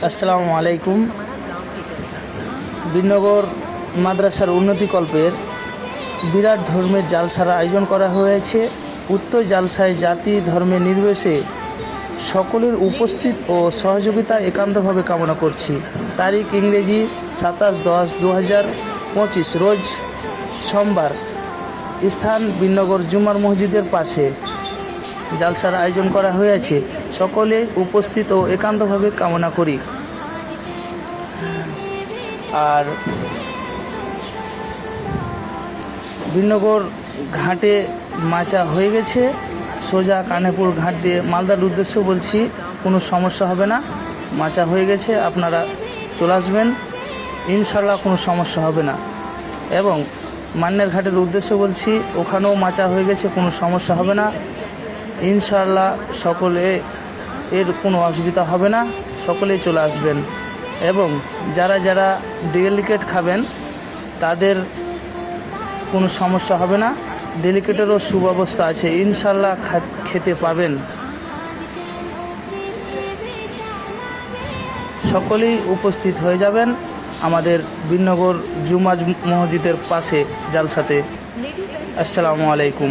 আসসালামু আলাইকুম। বিনগর মাদ্রাসার উন্নতিকল্পের বিরাট ধর্মের জালসার আয়োজন করা হয়েছে। উক্ত জালসায় জাতি ধর্মে নির্বিশেষে সকলের উপস্থিত ও সহযোগিতা একান্তভাবে কামনা করছি। তারিখ ইংরেজি 27/10/2025 রোজ সোমবার। স্থান বিনগর জুমার মসজিদের পাশে জালসার আয়োজন করা হয়েছে। সকলে উপস্থিত ও একান্তভাবে কামনা করি। আর বিনগর ঘাটে মাচা হয়ে গেছে, সোজা কানেপুর ঘাট দিয়ে মালদার উদ্দেশ্য বলছি, কোনো সমস্যা হবে না। মাচা হয়ে গেছে, আপনারা চলে আসবেন, ইনশাল্লাহ কোনো সমস্যা হবে না। এবং মান্নের ঘাটের উদ্দেশ্য বলছি, ওখানেও মাচা হয়ে গেছে, কোনো সমস্যা হবে না ইনশাল্লাহ। সকলে এর কোনো অসুবিধা হবে না, সকলেই চলে আসবেন। এবং যারা যারা ডেলিকেট খাবেন তাদের কোনো সমস্যা হবে না, ডেলিকেটেরও সুব্যবস্থা আছে, ইনশাল্লাহ খেতে পাবেন। সকলেই উপস্থিত হয়ে যাবেন আমাদের বিনগর জুমা মসজিদের পাশে জালসাতে। আসসালামু আলাইকুম।